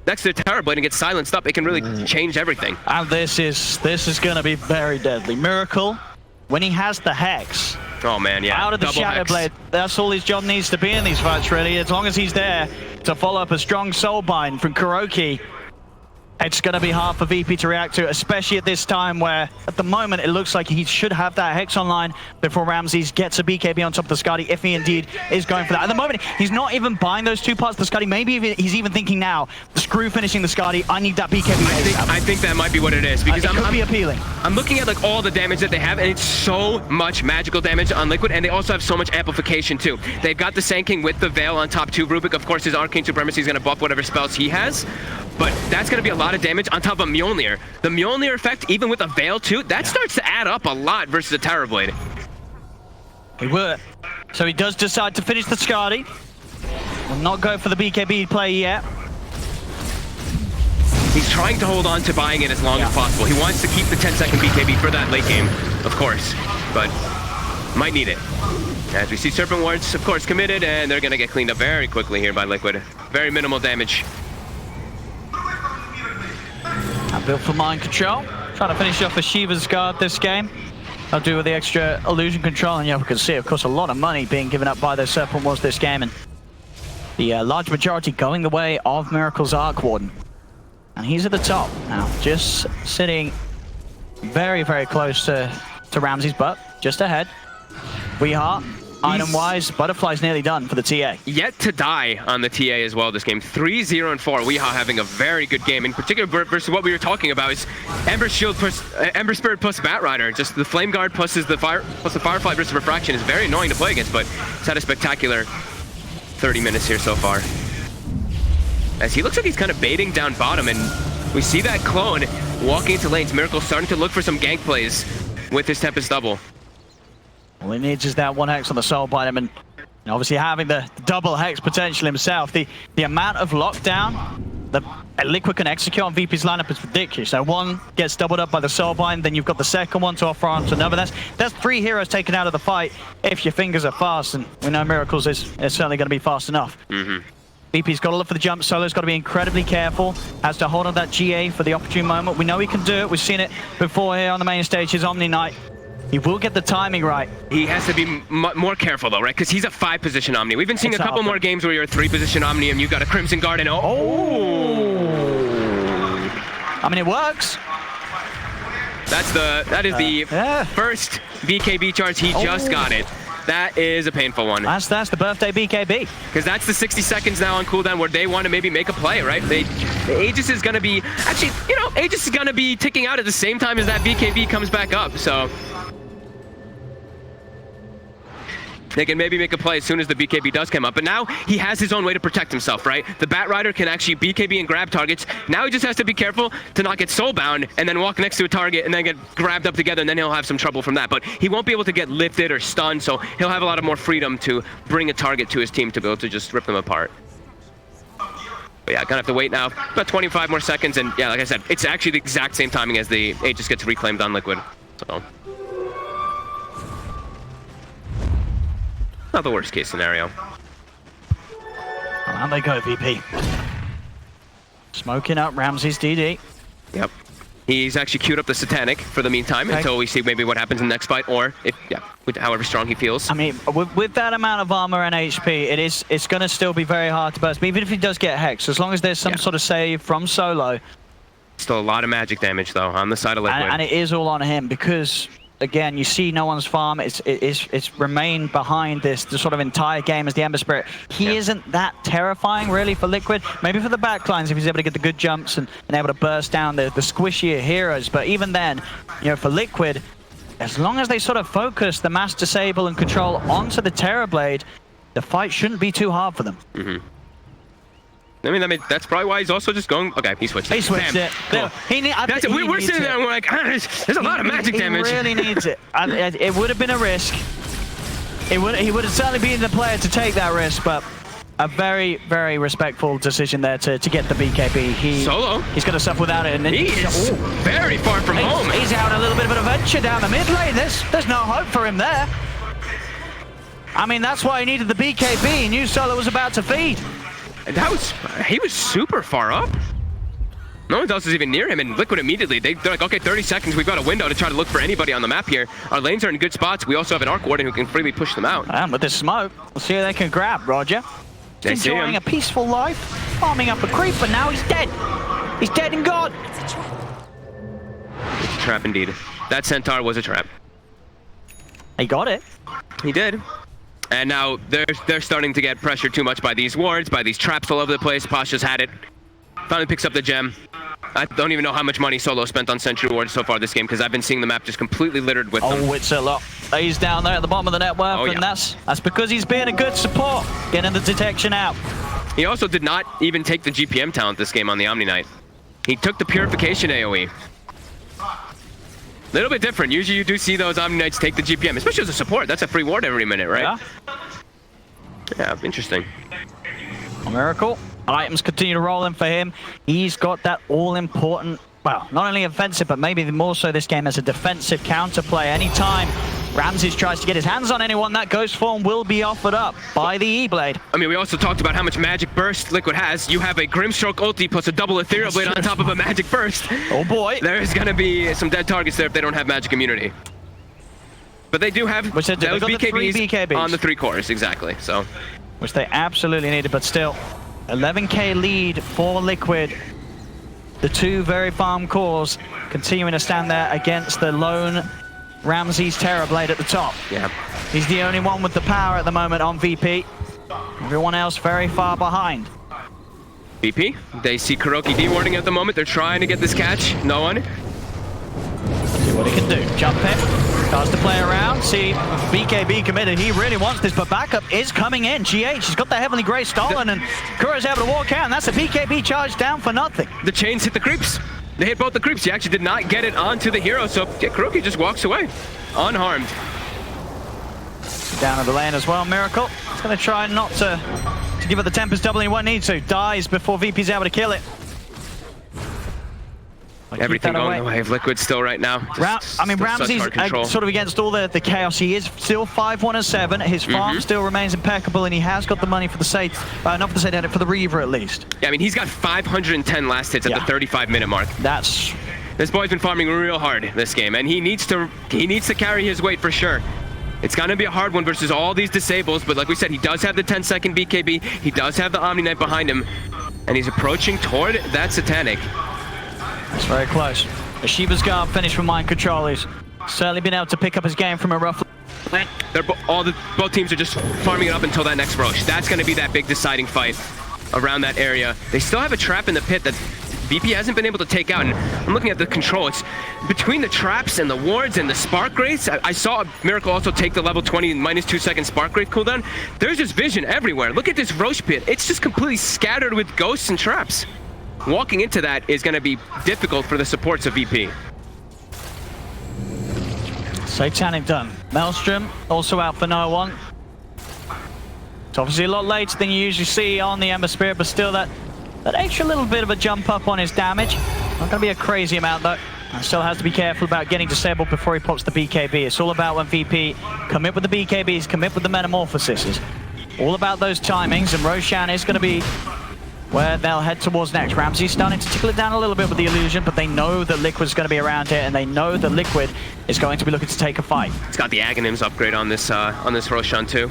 Terrorblade and gets silenced up, it can really change everything. And this is going to be very deadly. Miracle, when he has the Hex, oh man, yeah, out of the double Shadow Hex. Blade, that's all his job needs to be in these fights, really. As long as he's there to follow up a strong Soulbind from Kuroki, it's going to be hard for VP to react to, especially at this time where, at the moment, it looks like he should have that Hex online before Ramses gets a BKB on top of the Skadi, if he indeed is going for that. At the moment, he's not even buying those 2 parts of the Skadi. Maybe he's even thinking now, screw finishing the Skadi, I need that BKB. I think that might be what it is, because it could be appealing. I'm looking at like all the damage that they have, and it's so much magical damage on Liquid, and they also have so much amplification too. They've got the Sand King with the Veil on top too. Rubik, of course, his Arcane Supremacy is going to buff whatever spells he has, but that's going to be a lot of damage on top of Mjolnir. The Mjolnir effect, even with a Veil too, that starts to add up a lot versus a Terrorblade. He would. So he does decide to finish the Skadi. Will not go for the BKB play yet. He's trying to hold on to buying it as long as possible. He wants to keep the 10-second BKB for that late game, of course, but might need it. As we see Serpent Wards, of course, committed, and they're going to get cleaned up very quickly here by Liquid. Very minimal damage. And built for mind control. Trying to finish off a Shiva's guard this game. I'll do with the extra illusion control, and yeah, we can see, of course, a lot of money being given up by the Serpent Wards this game, and the large majority going the way of Miracle's Arc Warden. And he's at the top now, just sitting very, very close to Ramses, but just ahead. We are, item-wise, Butterfly's nearly done for the TA. Yet to die on the TA as well this game. 3-0 and 4. Weehaw having a very good game. In particular, versus what we were talking about is Ember Shield plus Ember Spirit plus Bat Rider. Just the Flame Guard plus the Firefly versus Refraction is very annoying to play against, but it's had a spectacular 30 minutes here so far. As he looks like he's kind of baiting down bottom, and we see that clone walking into lanes. Miracle starting to look for some gank plays with his Tempest double. All he needs is that 1 Hex on the Soul Bite him, and obviously having the double Hex potential himself. The amount of lockdown that Liquid can execute on VP's lineup is ridiculous. So 1 gets doubled up by the Soulbind, then you've got the second one to offer on to another. That's 3 heroes taken out of the fight if your fingers are fast, and we know Miracles is certainly going to be fast enough. VP's got to look for the jump. Solo's got to be incredibly careful, has to hold on that GA for the opportune moment. We know he can do it. We've seen it before here on the main stage, his Omni Knight. He will get the timing right. He has to be more careful though, right? Because he's a 5-position Omni. We've been seeing a couple more games where you're a 3-position Omni and you've got a Crimson Guard and I mean, it works. That is the first BKB charge. He just got it. That is a painful one. That's the birthday BKB. Because that's the 60 seconds now on cooldown where they want to maybe make a play, right? The Aegis is going to be... Actually, you know, Aegis is going to be ticking out at the same time as that BKB comes back up, so... They can maybe make a play as soon as the BKB does come up. But now he has his own way to protect himself, right? The Bat Rider can actually BKB and grab targets. Now he just has to be careful to not get soulbound and then walk next to a target and then get grabbed up together, and then he'll have some trouble from that. But he won't be able to get lifted or stunned, so he'll have a lot of more freedom to bring a target to his team to be able to just rip them apart. But yeah, gonna have to wait now. About 25 more seconds, and yeah, like I said, it's actually the exact same timing as the Aegis gets reclaimed on Liquid. So... not the worst case scenario. Well, and they go, VP. Smoking up Ramses DD. Yep. He's actually queued up the Satanic for the meantime until we see maybe what happens in the next fight, or if with however strong he feels. I mean, with that amount of armor and HP, it's going to still be very hard to burst. But even if he does get Hex, as long as there's some sort of save from Solo. Still a lot of magic damage though on the side of Liquid. And it is all on him because... again, you see no one's farm. It's remained behind the sort of entire game as the Ember Spirit. He isn't that terrifying, really, for Liquid. Maybe for the backlines, if he's able to get the good jumps and able to burst down the squishier heroes. But even then, you know, for Liquid, as long as they sort of focus the Mass Disable and Control onto the Terrorblade, the fight shouldn't be too hard for them. I mean, that's probably why he's also just going. Okay, he switched it. He switched it. Cool. That's it. We're sitting there and we're like, there's a lot of magic damage. He really needs it. It would have been a risk. He would have certainly been the player to take that risk, but a very, very respectful decision there to get the BKB. Solo. He's going to suffer without it. And then he is very far from home. He's out a little bit of an adventure down the mid lane. There's no hope for him there. I mean, that's why he needed the BKB. He knew Solo was about to feed. And he was super far up. No one else is even near him, and Liquid immediately, they're like, okay, 30 seconds, we've got a window to try to look for anybody on the map here. Our lanes are in good spots. We also have an Arc Warden who can freely push them out. And with this smoke, we'll see who they can grab, Roger. He's enjoying a peaceful life, farming up a creep, but now he's dead. He's dead and gone. It's a trap indeed. That Centaur was a trap. He got it. He did. And now they're starting to get pressured too much by these wards, by these traps all over the place. Pasha's had it. Finally picks up the gem. I don't even know how much money Solo spent on Sentry wards so far this game, because I've been seeing the map just completely littered with them. Oh, it's a lot. He's down there at the bottom of the net worth, and that's because he's being a good support, getting the detection out. He also did not even take the GPM talent this game on the Omni Knight. He took the Purification AoE. Little bit different. Usually you do see those Omni Knights take the GPM, especially as a support. That's a free ward every minute, right? Yeah, interesting. A miracle. Items continue to roll in for him. He's got that all-important, well, not only offensive, but maybe more so this game as a defensive counterplay. Anytime Ramses tries to get his hands on anyone, that Ghost Form will be offered up by the E-Blade. I mean, we also talked about how much Magic Burst Liquid has. You have a Grimstroke ulti plus a double Ethereal Blade on top of a Magic Burst. Oh boy. There's going to be some dead targets there if they don't have Magic Immunity. But they do have those BKBs on the 3 cores, exactly. So, which they absolutely needed, but still, 11k lead for Liquid. The 2 very farm cores continuing to stand there against the lone Ramses Terrorblade at the top. Yeah. He's the only one with the power at the moment on VP. Everyone else very far behind. VP, they see Kuroki dewarding at the moment. They're trying to get this catch. No one. See what he can do. Jump in. Starts to play around. See, BKB committed. He really wants this, but backup is coming in. GH, he's got the Heavenly Grace stolen, and Kuro's able to walk out, and that's a BKB charge down for nothing. The chains hit the creeps. They hit both the creeps. He actually did not get it onto the hero, so Kuroki just walks away, unharmed. Down at the lane as well, Miracle. He's going to try not to give it the Tempest double. He won't need to. Dies before VP's able to kill it. Everything going the way of Liquid still right now. I mean, Ramsey's sort of against all the chaos. He is still 5-1-7. His farm still remains impeccable, and he has got the money for the Sate, not for the Sate, for the Reaver at least. Yeah, I mean, he's got 510 last hits at the 35-minute mark. This boy's been farming real hard this game, and he needs to carry his weight for sure. It's gonna be a hard one versus all these disables, but like we said, he does have the 10-second BKB. He does have the Omni Knight behind him, and he's approaching toward that Satanic. It's very close. A Shiva's Guard finish from Mind Control. He's certainly been able to pick up his game from a rough lane. Both teams are just farming it up until that next Roche. That's going to be that big deciding fight around that area. They still have a trap in the pit that VP hasn't been able to take out, and I'm looking at the control. It's between the traps and the wards and the Spark Wraiths. I saw Miracle also take the level 20 -2 second Spark Wraith cooldown. There's just vision everywhere. Look at this Roche pit. It's just completely scattered with ghosts and traps. Walking into that is going to be difficult for the supports of VP. Satanic done. Maelstrom also out for no one. It's obviously a lot later than you usually see on the Ember Spirit, but still that extra little bit of a jump up on his damage. Not going to be a crazy amount though. And still has to be careful about getting disabled before he pops the BKB. It's all about when VP commit with the BKBs, commit with the Metamorphoses. All about those timings, and Roshan is going to be where they'll head towards next. Ramsey's starting to tickle it down a little bit with the illusion, but they know that Liquid's going to be around here, and they know that Liquid is going to be looking to take a fight. It's got the Aghanims upgrade on this Roshan too.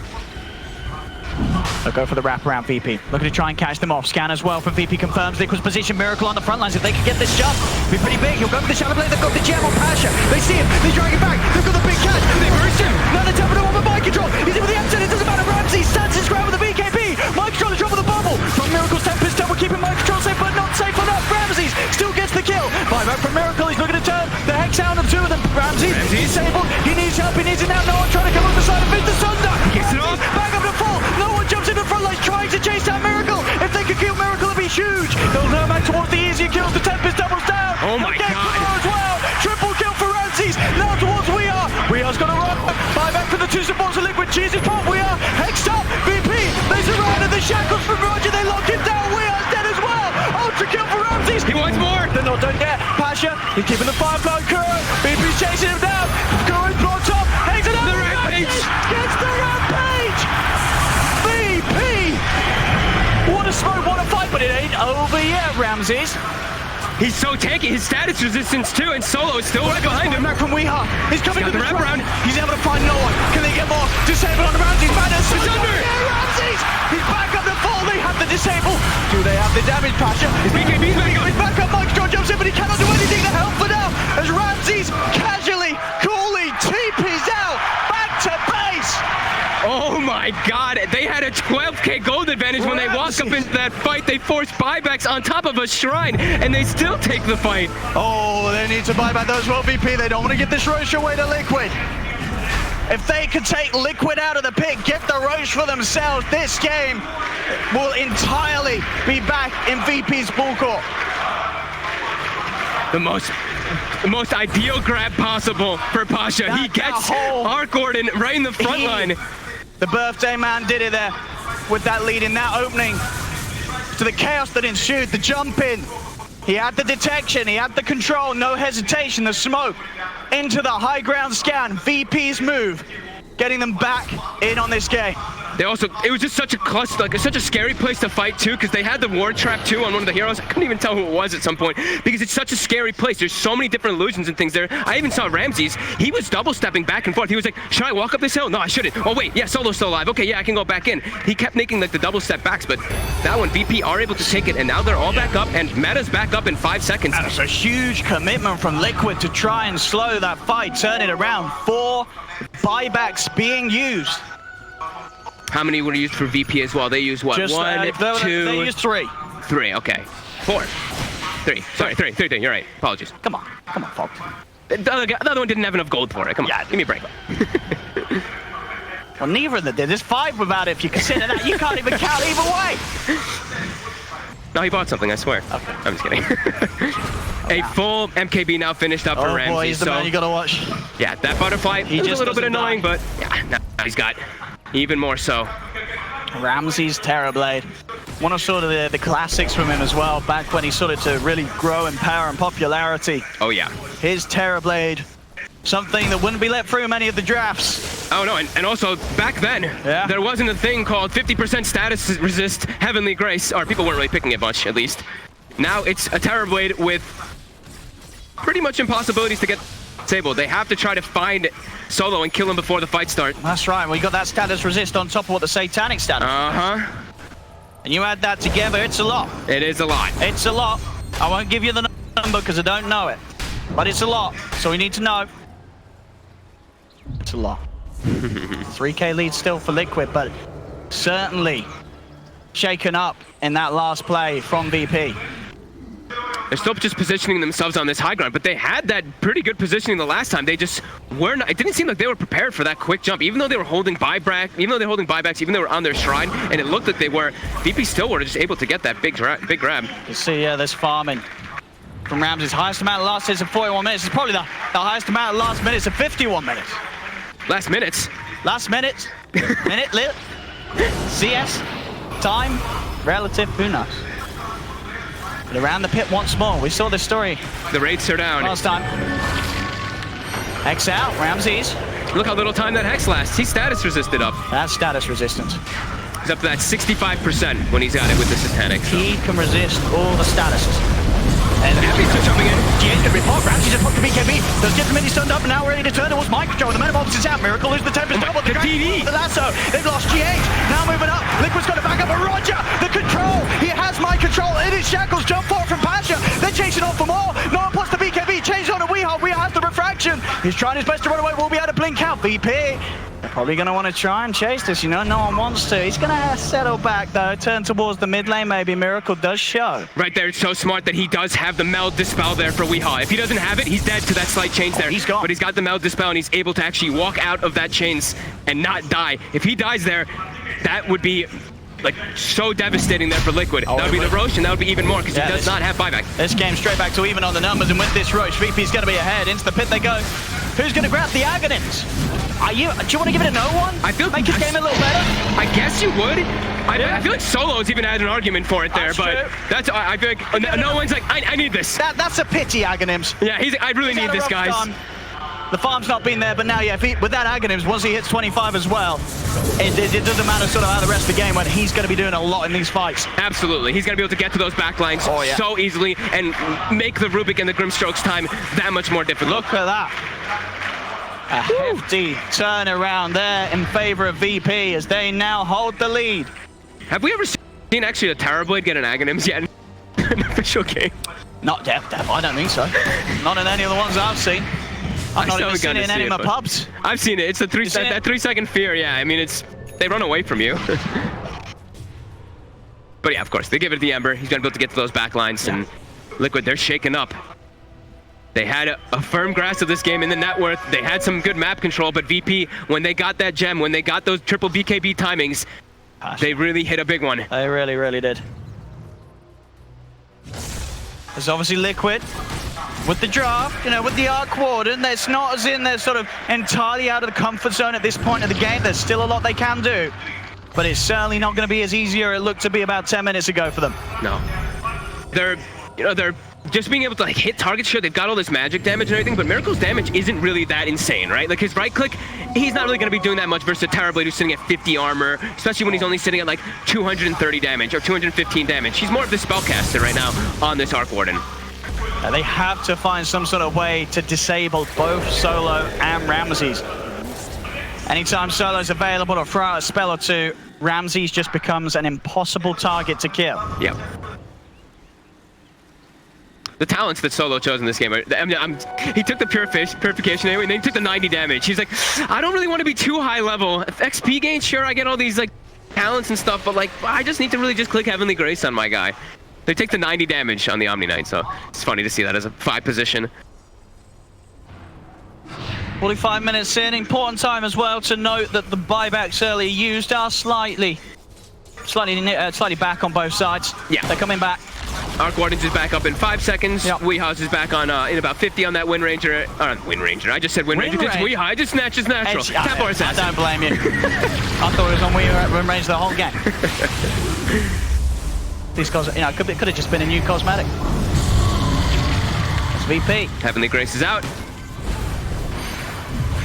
They'll go for the wraparound VP. Looking to try and catch them off. Scan as well from VP confirms Liquid's position. Miracle on the front lines. If they can get this jump, it'll be pretty big. He'll go for the Shadow Blade. They've got the gem on Pasha. They see him. They drag it back. They've got the big catch. They burst him. Now they're tapping him on the Mind Control. He's in with the M10. It doesn't matter. Ramsey stands his ground with the BKB. Mind Control is drop with the bubble. From Miracle's Tempest double, keeping Mind Control safe, but not safe enough. Ramsey still gets the kill. 5 out from Miracle. He's looking to turn the Hex out of 2 of them. Ramsey disabled. He needs help. He needs it now. No one trying to come up the side of Victor Sunder. He gets it off. Back up to full. No one jumps in the front line trying to chase down Miracle. If they could kill Miracle, it'd be this point. We are hexed up. VP, they surrounded the shackles from Roger. They lock him down. We are dead as well. Ultra kill for Ramses. He wants more. They're not done yet. Pasha, he's keeping the fire flowing. Kuro, VP's chasing him down. Kuro's blocked up. Hangs it up. The rampage. Gets the rampage. VP. What a smoke, what a fight, but it ain't over yet, Ramses. He's so tanky. His status resistance too, and Solo is still right behind him. Back from Weeha. He's coming to got the the wraparound. He's able to find no one. Can they get more? Disable on Ramses. Madness. It's under. Yeah, Ramses. He's back up the fall. They have the disable. Do they have the damage, Pasha? BKB's ready to go. He's back up. Mike Straw jumps in, but he cannot do anything to help for now. As Ramses casually, coolly TP's out. Back to base. Oh my god, they had a 12k gold advantage when they walked up into that fight. They forced buybacks on top of a shrine, and they still take the fight. Oh, they need to buy back those well, VP. They don't want to get this Roche away to Liquid. If they could take Liquid out of the pick, get the Roche for themselves, this game will entirely be back in VP's full court. The most ideal grab possible for Pasha. He gets our Gordon right in the front line. The birthday man did it there with that lead in that opening. To the chaos that ensued, the jump in. He had the detection, he had the control, no hesitation, the smoke into the high ground scan. VP's move, getting them back in on this game. They also, it was just such a cluster, like such a scary place to fight too, because they had the ward trap too on one of the heroes. I couldn't even tell who it was at some point, because it's such a scary place. There's so many different illusions and things there. I even saw Ramses. He was double stepping back and forth. He was like, should I walk up this hill? No, I shouldn't. Oh wait, yeah, Solo's still alive. Okay, yeah, I can go back in. He kept making like the double step backs, but that one, VP are able to take it, and now they're all back up, and Meta's back up in 5 seconds. That's a huge commitment from Liquid to try and slow that fight, turn it around. 4 buybacks being used. How many were used for VP as well? They used what? Just, 1, 2... They used 3. 3, okay. 4. 3. Sorry, 3. You're right. Apologies. Come on, Fox. The other one didn't have enough gold for it. Come on, give me a break. Well, neither of them did. There's 5 without it if you consider that. You can't even count either way. No, he bought something, I swear. Okay. I'm just kidding. A full MKB now finished up for Ramsey. Oh boy, he's the man you gotta watch. Yeah, that butterfly was a little bit annoying, but yeah, now he's got even more so. Ramsey's Terrorblade. One of sort of the classics from him as well, back when he started to really grow in power and popularity. Oh yeah. His Terrorblade, something that wouldn't be let through many of the drafts. Oh no, and also back then, there wasn't a thing called 50% status resist Heavenly Grace, or people weren't really picking it much, at least. Now it's a Terrorblade with pretty much impossibilities to get disabled. They have to try to find Solo and kill him before the fight starts. That's right, we got that status resist on top of what the Satanic status. Uh-huh. And you add that together, it's a lot. It is a lot. It's a lot. I won't give you the number because I don't know it. But it's a lot, so we need to know. It's a lot. 3k lead still for Liquid, but certainly shaken up in that last play from VP. They're still just positioning themselves on this high ground, but they had that pretty good positioning the last time. They just were not, it didn't seem like they were prepared for that quick jump, even though they were holding buybacks, even they were on their shrine, and it looked like they were. VP still were just able to get that big grab. You see, this farming from Ramses. Highest amount of last hits of 41 minutes. It's probably the highest amount of last minutes of 51 minutes. Last minutes? Last minutes? Minute, lit? CS? Time? Relative? Who knows? But around the pit once more. We saw this story. The rates are down. Last time. Hex out, Ramses. Look how little time that Hex lasts. He's status resisted up. That's status resistance. He's up to that 65% when he's at it with the Satanic. So. He can resist all the statuses. And Happy's still jumping in. GH can report. Ramsey just put the BKB. Does get the mini stunned up and now ready to turn towards Mike Control. The men of opposites out. Miracle loses the Tempest double. The DD. The lasso. They've lost GH. Now moving up. Liquid's got to back up. But Roger, the control. He has Mike Control in his shackles. Jump forward from Pasha. They're chasing off for more. No one puts the BKB. Change on to Weeha. Weeha has the refraction. He's trying his best to run away. Will be able to blink out. VP. They're probably going to want to try and chase this, you know. No one wants to. He's going to settle back, though. Turn towards the mid lane, maybe. Miracle does show. Right there, it's so smart that he does have the Meld Dispel there for Weeha. If he doesn't have it, he's dead to that slight change there. He's gone. But he's got the Meld Dispel, and he's able to actually walk out of that chains and not die. If he dies there, that would be like so devastating there for Liquid. That would be the Roche, and that would be even more because he does not have buyback. This game straight back to even on the numbers, and with this Roche, VP's going to be ahead. Into the pit they go. Who's going to grab the Aghanim's? Do you want to give it a no one? I feel make his game a little better. I guess you would. I feel like Solo's even had an argument for it there, but I feel like no one's like, I need this. That's a pity, Aghanims. Yeah, I really need this, guys. Time. The farm's not been there, but now, yeah, with that Aghanims, once he hits 25 as well, it doesn't matter sort of how the rest of the game went. He's going to be doing a lot in these fights. Absolutely. He's going to be able to get to those backlines so easily and make the Rubik and the Grimstrokes time that much more difficult. Look at that. A hefty turnaround there in favor of VP as they now hold the lead. Have we ever seen actually a Terrorblade get an Aghanims yet in an official game? Not Def. I don't think so. Not in any of the ones I've seen. I've not even seen it in any of my pubs. I've seen it. It's that 3-second fear. Yeah, I mean, they run away from you. But yeah, of course, they give it to the Ember. He's going to be able to get to those backlines. And Liquid, they're shaken up. They had a firm grasp of this game in the net worth. They had some good map control, but VP, when they got that gem, when they got those triple BKB timings, they really hit a big one. They really, really did. There's obviously Liquid with the draft, with the Arc Warden. It's not as in they're sort of entirely out of the comfort zone at this point of the game. There's still a lot they can do, but it's certainly not going to be as easy as it looked to be about 10 minutes ago for them. No. They're just being able to hit targets. Sure, they've got all this magic damage and everything, but Miracle's damage isn't really that insane, right? Like his right click, he's not really going to be doing that much versus a Terrorblade who's sitting at 50 armor, especially when he's only sitting at like 230 damage or 215 damage. He's more of the spellcaster right now on this Arc Warden. They have to find some sort of way to disable both Solo and Ramses. Anytime Solo's available to throw out a spell or two, Ramses just becomes an impossible target to kill. Yep. The talents that Solo chose in this game, he took the purification anyway, and then he took the 90 damage. He's like, I don't really want to be too high level. XP gain, sure, I get all these like talents and stuff, but like, I just need to really just click Heavenly Grace on my guy. They take the 90 damage on the Omni Knight, so it's funny to see that as a 5 position. 45 minutes in, important time as well to note that the buybacks earlier used are slightly back on both sides. Yeah. They're coming back. Arc Warden's is back up in 5 seconds. Yep. Weehaus is back on in about 50 on that Wind Ranger. Wind Ranger. I just said Wind Ranger. It's Weehaus. I just snatched his natural. Tap or assassin. I don't blame you. I thought it was on Wind Ranger the whole game. These could have just been a new cosmetic. It's VP. Heavenly Grace is out.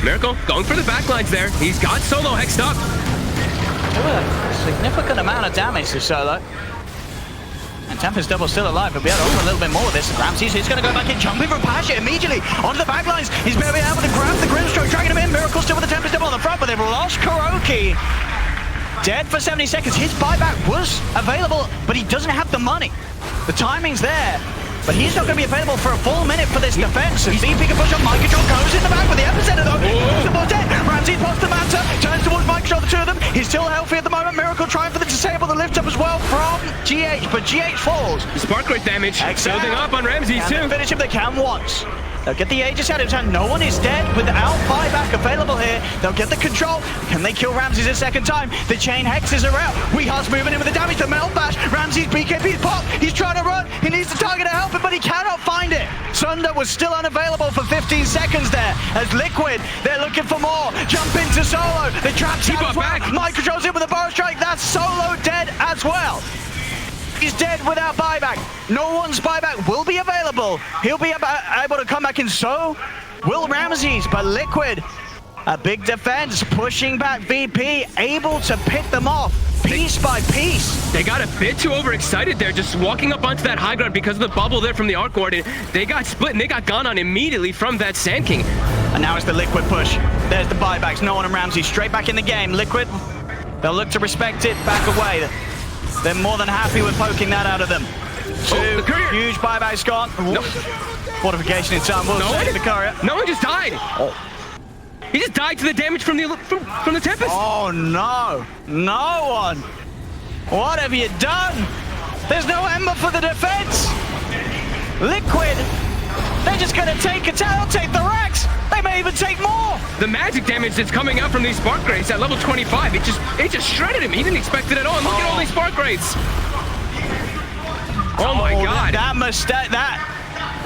Miracle going for the backlines there. He's got Solo hexed up. A significant amount of damage to Solo. And Tempest Double still alive, but we had to open a little bit more of this. Ramses is going to go back in, jumping for Pasha immediately onto the backlines. He's going to be able to grab the Grimstroke, dragging him in. Miracle still with the Tempest Double on the front, but they've lost Kuroki. Dead for 70 seconds. His buyback was available, but he doesn't have the money. The timing's there, but he's not going to be available for a full minute for this defense. As VP can push up, Mind Control goes in the back with the epicenter though. The ball's dead. Ramses pops the Manta, turns towards Mind Control, the two of them. He's still healthy at the moment. Miracle trying for the disable, the lift up as well from GH, but GH falls. Spark rate damage building up on Ramses too. Finish him they can once. They'll get the Aegis out of time. No one is dead without buyback available here. They'll get the control. Can they kill Ramses a second time? The chain hexes are out. Weehaus moving in with the damage. The Melt Bash. Ramses BKB's pop. He's trying to run. He needs the target to help him, but he cannot find it. Sunder was still unavailable for 15 seconds there. As Liquid, they're looking for more. Jump into Solo. The trap's out as well. Mind Control's in with a Burrow Strike. That's Solo dead as well. He's dead without buyback. No one's buyback will be available. He'll be able to come back in, so will Ramses, but Liquid, a big defense, pushing back VP, able to pick them off piece by piece. They got a bit too overexcited there, just walking up onto that high ground because of the bubble there from the Arc Warden. They got split and they got gone on immediately from that Sand King. And now it's the Liquid push. There's the buybacks. No one and Ramses straight back in the game. Liquid, they'll look to respect it, back away. They're more than happy with poking that out of them. Two huge buybacks gone. Nope. Fortification in time will save the courier. No one just died. He just died to the damage from the Tempest. Oh no, no one. What have you done? There's no Ember for the defense. Liquid, they're just gonna take it out, take the racks. They may even take more. The magic damage that's coming out from these Spark Rates at level 25, it just shredded him. He didn't expect it at all. And look at all these Spark Rates. Oh my God. That mistake,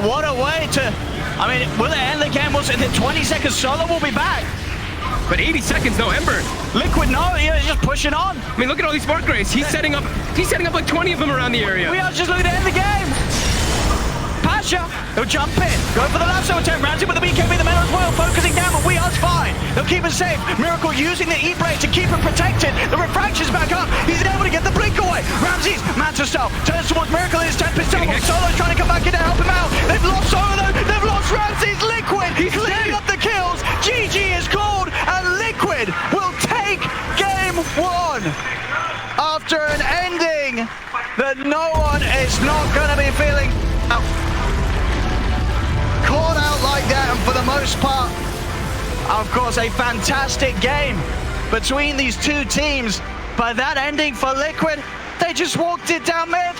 what a way to, I mean, will it end the game? Was it the 20 seconds? Solo will be back. but 80 seconds, no Ember. Liquid, no, he's just pushing on. I mean, look at all these spark rays. He's setting up like 20 of them around the area. We are just looking to end the game. Pasha, he'll jump in, go for the lasso attempt. Ramsey with the BKB, the metal as well, focusing down, but we are fine. They'll keep us safe. Miracle using the E-Blade to keep him protected. The refraction's back up. He's able to get the blink away. Ramsey's Manta style turns towards Miracle in his Tempest double. Solo's trying to come back in to help him out. They've lost Solo though. They've lost Ramsey's. Liquid. He's leading up the kills. GG is called, and Liquid will take game 1 after an ending that no one is not going to be feeling. Caught out like that, and for the most part, of course, a fantastic game between these two teams. But that ending for Liquid, they just walked it down mid.